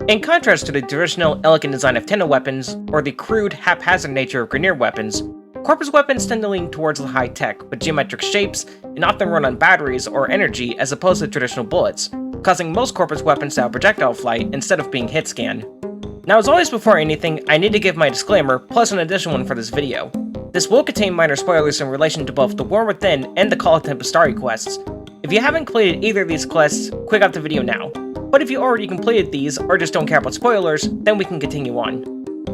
In contrast to the traditional elegant design of Tenno weapons, or the crude, haphazard nature of Grineer weapons, Corpus weapons tend to lean towards the high-tech, with geometric shapes, and often run on batteries or energy as opposed to traditional bullets, causing most Corpus weapons to have projectile flight instead of being hit scan. Now as always before anything, I need to give my disclaimer, plus an additional one for this video. This will contain minor spoilers in relation to both the War Within and the Call of Tempestari quests. If you haven't completed either of these quests, quick out the video now. But if you already completed these, or just don't care about spoilers, then we can continue on.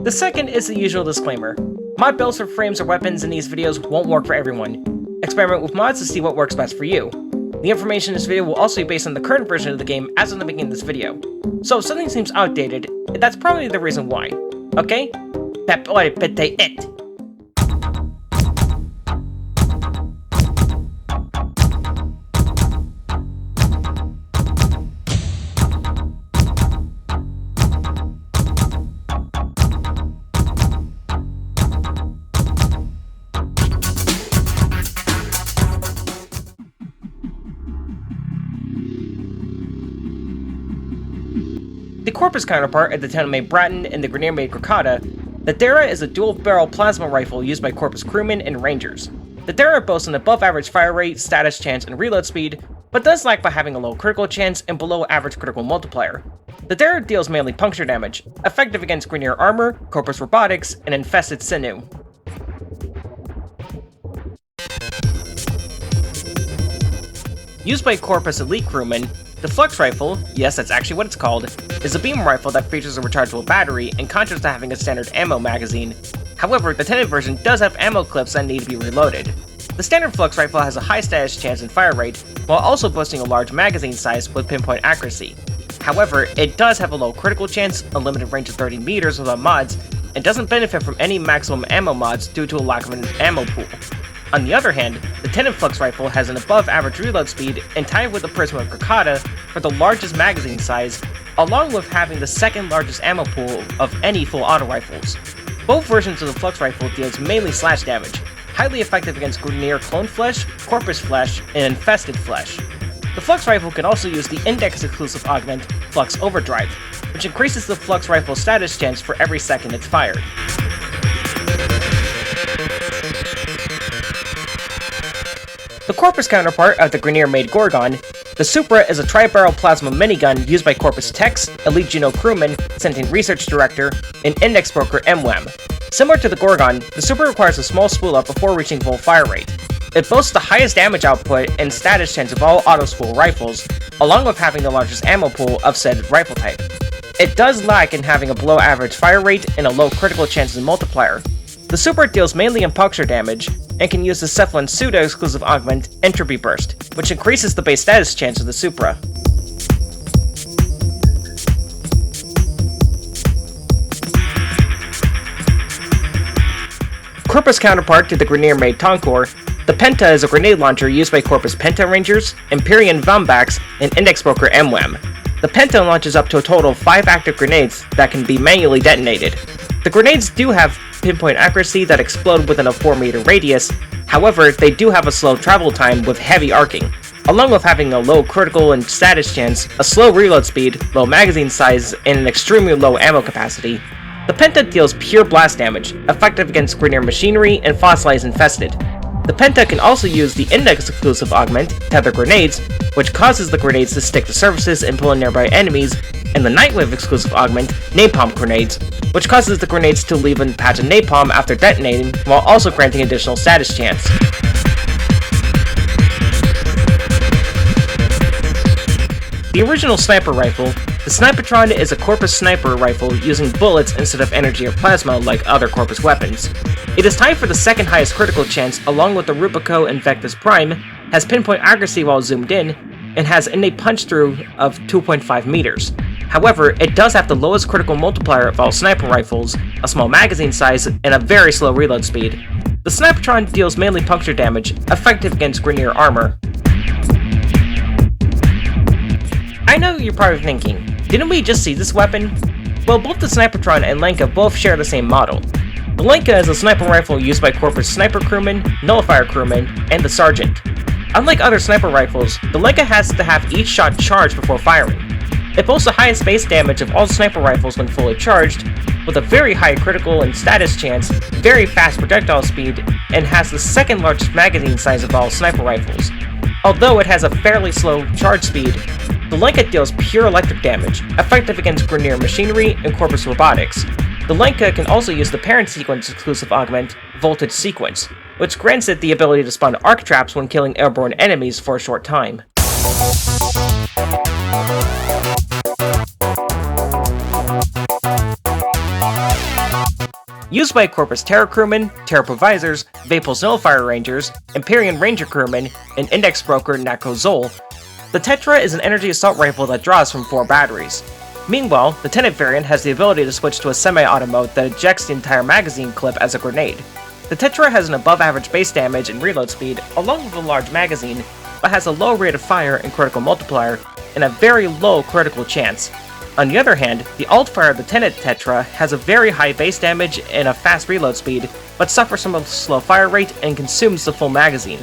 The second is the usual disclaimer. Mod builds for frames or weapons in these videos won't work for everyone. Experiment with mods to see what works best for you. The information in this video will also be based on the current version of the game as of the beginning of this video. So if something seems outdated, that's probably the reason why. Okay? Pep oi pete it! The Corpus counterpart of the Tenno-made Bratton and the Grineer-made Crocata, the Dara is a dual-barrel plasma rifle used by Corpus crewmen and rangers. The Dara boasts an above-average fire rate, status chance, and reload speed, but does lack by having a low critical chance and below-average critical multiplier. The Dara deals mainly puncture damage, effective against Grineer armor, Corpus robotics, and Infested sinew. Used by Corpus elite crewmen, the Flux Rifle, yes that's actually what it's called, is a beam rifle that features a rechargeable battery in contrast to having a standard ammo magazine. However, the Tenet version does have ammo clips that need to be reloaded. The standard Flux Rifle has a high status chance and fire rate, while also boasting a large magazine size with pinpoint accuracy. However, it does have a low critical chance, a limited range of 30 meters without mods, and doesn't benefit from any maximum ammo mods due to a lack of an ammo pool. On the other hand, the Tenet Flux Rifle has an above-average reload speed and tied with the Prisma Crocata for the largest magazine size, along with having the second largest ammo pool of any full auto rifles. Both versions of the Flux Rifle deals mainly slash damage, highly effective against Grineer Clone Flesh, Corpus Flesh, and Infested Flesh. The Flux Rifle can also use the index-exclusive augment, Flux Overdrive, which increases the Flux Rifle's status chance for every second it's fired. The Corpus counterpart of the Grineer-made Gorgon, the Supra is a tri-barrel plasma minigun used by Corpus Techs, Elite Juno crewman, Sentient Research Director, and Index Broker MWAM. Similar to the Gorgon, the Supra requires a small spool-up before reaching full fire rate. It boasts the highest damage output and status chance of all auto-spool rifles, along with having the largest ammo pool of said rifle type. It does lack in having a below-average fire rate and a low critical chance and multiplier. The Supra deals mainly in puncture damage, and can use the Cephalon pseudo-exclusive augment, Entropy Burst, which increases the base status chance of the Supra. Corpus counterpart to the Grineer-made Tonkor, the Penta is a grenade launcher used by Corpus Penta Rangers, Empyrean Vombax, and Index Broker MWAM. The Penta launches up to a total of 5 active grenades that can be manually detonated. The grenades do have pinpoint accuracy that explode within a 4-meter radius, however, they do have a slow travel time with heavy arcing, along with having a low critical and status chance, a slow reload speed, low magazine size, and an extremely low ammo capacity. The Penta deals pure blast damage, effective against Grineer machinery and fossilized Infested. The Penta can also use the index-exclusive augment, Tether Grenades, which causes the grenades to stick to surfaces and pull in nearby enemies, and the Nightwave exclusive augment, Napalm Grenades, which causes the grenades to leave a patch of napalm after detonating, while also granting additional status chance. The original sniper rifle, the Snipetron is a Corpus sniper rifle using bullets instead of energy or plasma like other Corpus weapons. It is tied for the second highest critical chance along with the Rubico Invectus Prime, has pinpoint accuracy while zoomed in, and has innate punch-through of 2.5 meters. However, it does have the lowest critical multiplier of all sniper rifles, a small magazine size, and a very slow reload speed. The Snipetron deals mainly puncture damage, effective against Grineer armor. I know you're probably thinking, didn't we just see this weapon? Well, both the Snipetron and Lenka both share the same model. The Lenka is a sniper rifle used by Corpus Sniper Crewmen, Nullifier Crewmen, and the Sergeant. Unlike other sniper rifles, the Lenka has to have each shot charged before firing. It boasts the highest base damage of all sniper rifles when fully charged, with a very high critical and status chance, very fast projectile speed, and has the second largest magazine size of all sniper rifles. Although it has a fairly slow charge speed, the Lenka deals pure electric damage, effective against Grineer machinery and Corpus Robotics. The Lenka can also use the parent sequence exclusive augment, Voltage Sequence, which grants it the ability to spawn arc traps when killing airborne enemies for a short time. Used by Corpus Terra crewmen, Terra Provisors, Vapul's Nullifier Rangers, Empyrean Ranger crewmen, and Index Broker Nakozol, the Tetra is an energy assault rifle that draws from 4 batteries. Meanwhile, the Tenet variant has the ability to switch to a semi-auto mode that ejects the entire magazine clip as a grenade. The Tetra has an above-average base damage and reload speed, along with a large magazine, but has a low rate of fire and critical multiplier, and a very low critical chance. On the other hand, the alt-fire of the Tenet Tetra has a very high base damage and a fast reload speed, but suffers from a slow fire rate and consumes the full magazine.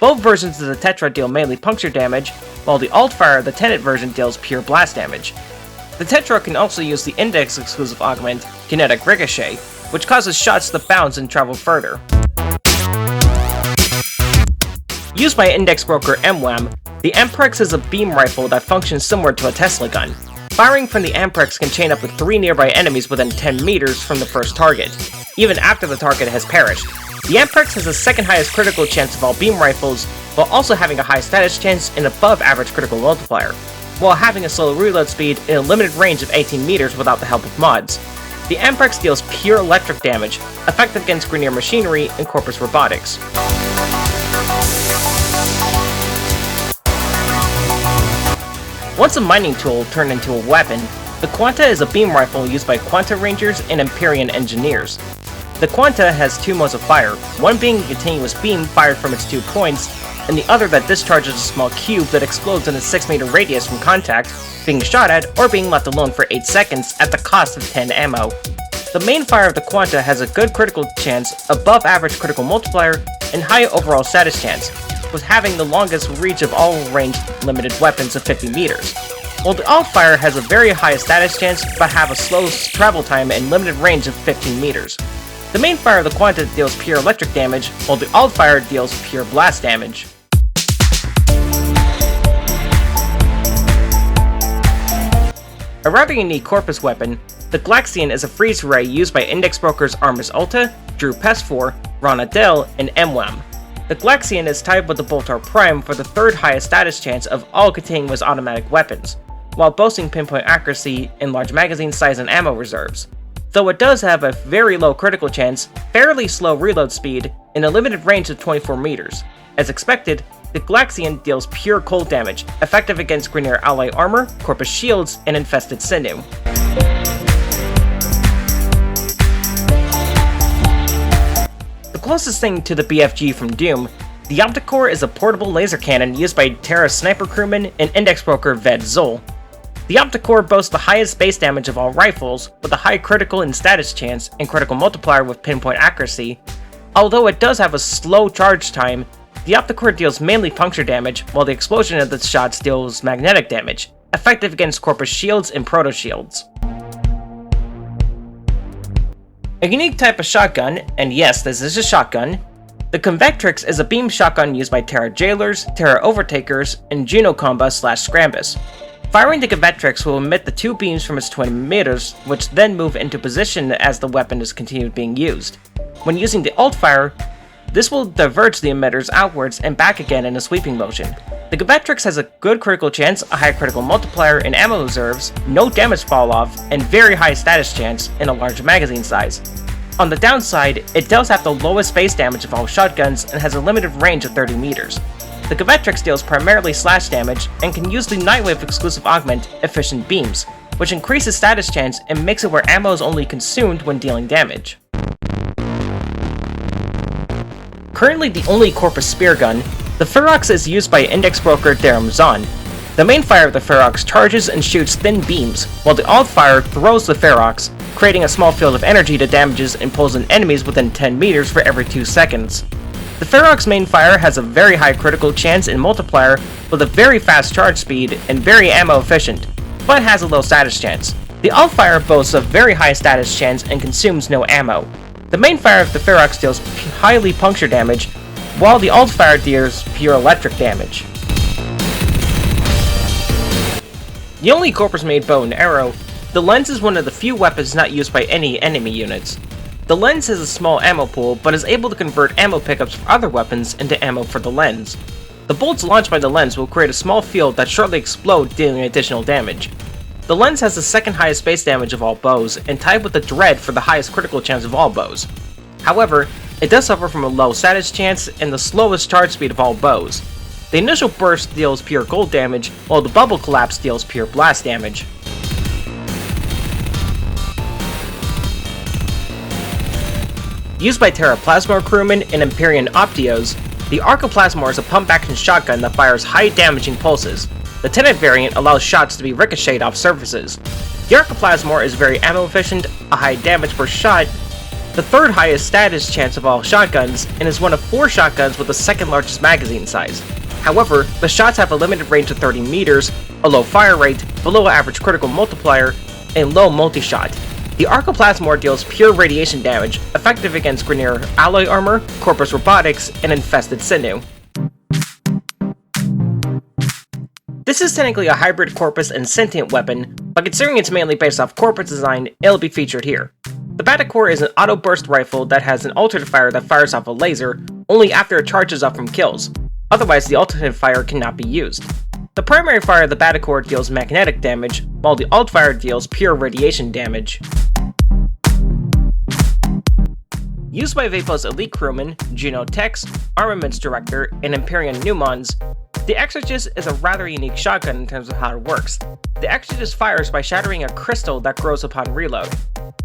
Both versions of the Tetra deal mainly puncture damage, while the alt-fire of the Tenet version deals pure blast damage. The Tetra can also use the Index exclusive augment, Kinetic Ricochet, which causes shots to bounce and travel further. Used by Index Broker MWAM, the Amprex is a beam rifle that functions similar to a Tesla gun. Firing from the Amprex can chain up to 3 nearby enemies within 10 meters from the first target, even after the target has perished. The Amprex has the second highest critical chance of all beam rifles, while also having a high status chance and above average critical multiplier, while having a slow reload speed and a limited range of 18 meters without the help of mods. The Amprex deals pure electric damage, effective against Grineer machinery and Corpus Robotics. Once a mining tool turned into a weapon, the Quanta is a beam rifle used by Quanta Rangers and Empyrean Engineers. The Quanta has 2 modes of fire, one being a continuous beam fired from its 2 points, and the other that discharges a small cube that explodes in a 6-meter radius from contact, being shot at, or being left alone for 8 seconds at the cost of 10 ammo. The main fire of the Quanta has a good critical chance, above average critical multiplier, and high overall status chance, with having the longest reach of all ranged limited weapons of 50 meters. While the alt-fire has a very high status chance, but have a slow travel time and limited range of 15 meters. The main fire of the Quanta deals pure electric damage, while the alt-fire deals pure blast damage. A rather unique Corpus weapon, the Glaxion is a freeze ray used by Index Brokers Armus Ulta, Drew Pest4, Rana Del, and MWAM. The Glaxion is tied with the Boltar Prime for the 3rd highest status chance of all continuous automatic weapons, while boasting pinpoint accuracy and large magazine size and ammo reserves. Though it does have a very low critical chance, fairly slow reload speed, and a limited range of 24 meters. As expected, the Glaxion deals pure cold damage, effective against Grineer ally armor, Corpus shields, and infested sinew. The closest thing to the BFG from Doom, the Opticore is a portable laser cannon used by Terra sniper crewman and Index Broker Ved Zol. The Opticore boasts the highest base damage of all rifles, with a high critical and status chance and critical multiplier with pinpoint accuracy. Although it does have a slow charge time, the Opticore deals mainly puncture damage, while the explosion of the shots deals magnetic damage, effective against Corpus shields and proto shields. A unique type of shotgun, and yes, this is a shotgun, the Convectrix is a beam shotgun used by Terra Jailers, Terra Overtakers, and Juno Comba / Scrambus. Firing the Convectrix will emit the 2 beams from its twin emitters, which then move into position as the weapon is continued being used. When using the alt-fire, this will diverge the emitters outwards and back again in a sweeping motion. The Convectrix has a good critical chance, a high critical multiplier and ammo reserves, no damage fall-off, and very high status chance, and a large magazine size. On the downside, it does have the lowest base damage of all shotguns and has a limited range of 30 meters. The Convectrix deals primarily slash damage and can use the Nightwave exclusive augment, Efficient Beams, which increases status chance and makes it where ammo is only consumed when dealing damage. Currently the only Corpus spear gun, the Ferox is used by Index Broker Darum Zahn. The main fire of the Ferox charges and shoots thin beams, while the alt-fire throws the Ferox, creating a small field of energy that damages and pulls in enemies within 10 meters for every 2 seconds. The Ferox main fire has a very high critical chance and multiplier with a very fast charge speed and very ammo efficient. but has a low status chance. The alt-fire boasts a very high status chance and consumes no ammo. The main fire of the Ferox deals highly puncture damage, while the alt-fire deals pure electric damage. The only Corpus-made bow and arrow, the lens is one of the few weapons not used by any enemy units. The lens has a small ammo pool, but is able to convert ammo pickups for other weapons into ammo for the lens. The bolts launched by the lens will create a small field that shortly explode, dealing additional damage. The lens has the second highest base damage of all bows, and tied with the Dread for the highest critical chance of all bows. However, it does suffer from a low status chance and the slowest charge speed of all bows. The initial burst deals pure gold damage, while the bubble collapse deals pure blast damage. Used by Terra Plasmor crewmen and Empyrean Optios, the Arcoplasmor is a pump-action shotgun that fires high-damaging pulses. The Tenet variant allows shots to be ricocheted off surfaces. The Arcoplasmor is very ammo-efficient, a high damage per shot, the third highest status chance of all shotguns, and is one of 4 shotguns with the second largest magazine size. However, the shots have a limited range of 30 meters, a low fire rate, below average critical multiplier, and low multi-shot. The Arcoplasmor deals pure radiation damage, effective against Grineer alloy armor, Corpus robotics, and Infested sinew. This is technically a hybrid Corpus and sentient weapon, but considering it's mainly based off Corpus design, it'll be featured here. The Batticore is an auto-burst rifle that has an alternate fire that fires off a laser only after it charges up from kills. Otherwise, the alternate fire cannot be used. The primary fire of the Batticore deals magnetic damage, while the alt fire deals pure radiation damage. Used by Vapo's elite crewmen, Juno Techs, Armaments Director, and Empyrean Pneumons, the Exorgist is a rather unique shotgun in terms of how it works. The Exorgist fires by shattering a crystal that grows upon reload.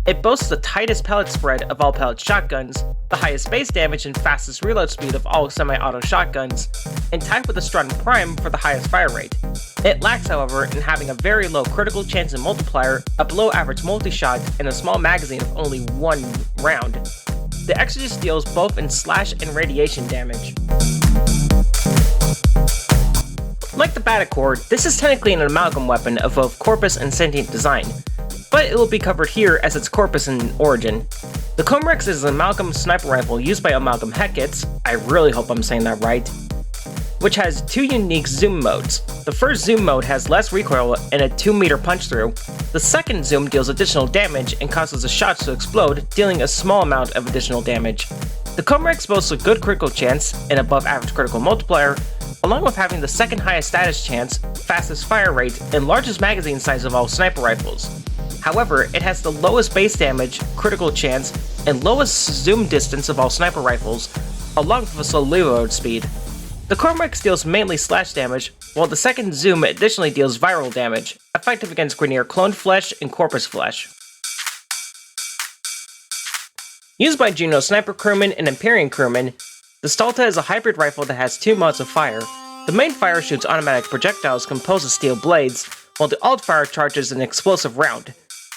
It boasts the tightest pellet spread of all pellet shotguns, the highest base damage and fastest reload speed of all semi-auto shotguns, and tied with a Stratum Prime for the highest fire rate. It lacks, however, in having a very low critical chance and multiplier, a below average multi-shot, and a small magazine of only 1 round. The Exorgist deals both in slash and radiation damage. Like the Batticore, this is technically an amalgam weapon of both Corpus and sentient design, but it will be covered here as its Corpus in origin. The Comrex is an amalgam sniper rifle used by Amalgam Hecats, I really hope I'm saying that right, which has 2 unique zoom modes. The first zoom mode has less recoil and a 2-meter punch through. The second zoom deals additional damage and causes the shots to explode, dealing a small amount of additional damage. The Comrex boasts a good critical chance and above average critical multiplier, along with having the second highest status chance, fastest fire rate, and largest magazine size of all sniper rifles. However, it has the lowest base damage, critical chance, and lowest zoom distance of all sniper rifles, along with a slow reload speed. The Corpus deals mainly slash damage, while the second zoom additionally deals viral damage, effective against Grineer cloned flesh and Corpus flesh. Used by Juno sniper crewmen and Empyrean crewmen, the Stulta is a hybrid rifle that has 2 modes of fire. The main fire shoots automatic projectiles composed of steel blades, while the alt fire charges an explosive round.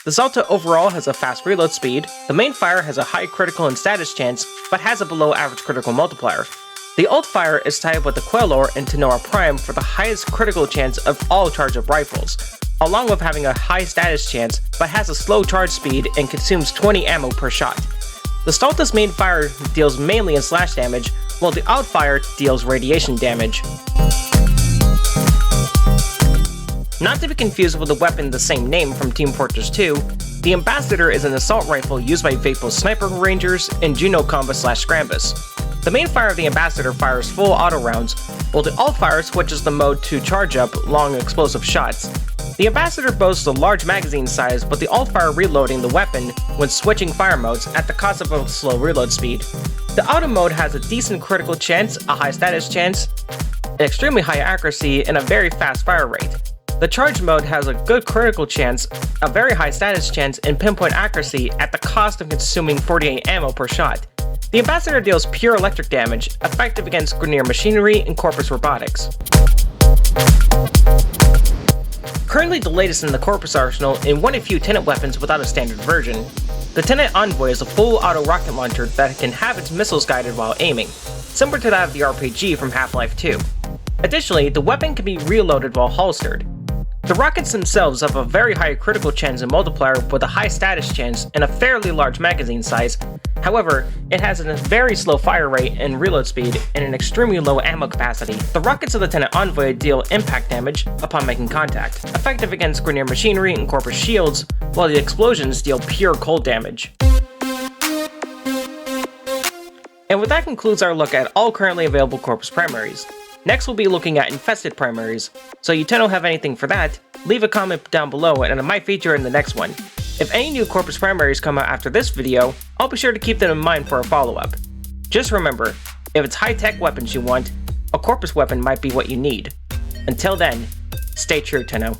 The Stulta overall has a fast reload speed, the main fire has a high critical and status chance, but has a below average critical multiplier. The alt fire is tied with the Quelor and Tenora Prime for the highest critical chance of all charge-up rifles, along with having a high status chance, but has a slow charge speed and consumes 20 ammo per shot. The Stulta's main fire deals mainly in slash damage, while the alt fire deals radiation damage. Not to be confused with the weapon the same name from Team Fortress 2, the Ambassador is an assault rifle used by Vapo's Sniper Rangers and Juno Combat/Scrambus. The main fire of the Ambassador fires full auto rounds, while the alt fire switches the mode to charge up long explosive shots. The Ambassador boasts a large magazine size, but the alt fire reloading the weapon when switching fire modes at the cost of a slow reload speed. The auto mode has a decent critical chance, a high status chance, an extremely high accuracy, and a very fast fire rate. The charge mode has a good critical chance, a very high status chance, and pinpoint accuracy at the cost of consuming 48 ammo per shot. The Ambassador deals pure electric damage, effective against Grineer machinery and Corpus robotics. Currently the latest in the Corpus arsenal and one of few Tenet weapons without a standard version. The Tenet Envoy is a full auto rocket launcher that can have its missiles guided while aiming, similar to that of the RPG from Half-Life 2. Additionally, the weapon can be reloaded while holstered. The rockets themselves have a very high critical chance and multiplier with a high status chance and a fairly large magazine size. However, it has a very slow fire rate and reload speed and an extremely low ammo capacity. The rockets of Lieutenant Envoy deal impact damage upon making contact, effective against Grineer machinery and Corpus shields, while the explosions deal pure cold damage. And with that concludes our look at all currently available Corpus Primaries. Next we'll be looking at Infested Primaries, so you don't have anything for that, leave a comment down below and I might feature it in the next one. If any new Corpus Primaries come out after this video, I'll be sure to keep them in mind for a follow-up. Just remember, if it's high-tech weapons you want, a Corpus weapon might be what you need. Until then, stay true, Tenno.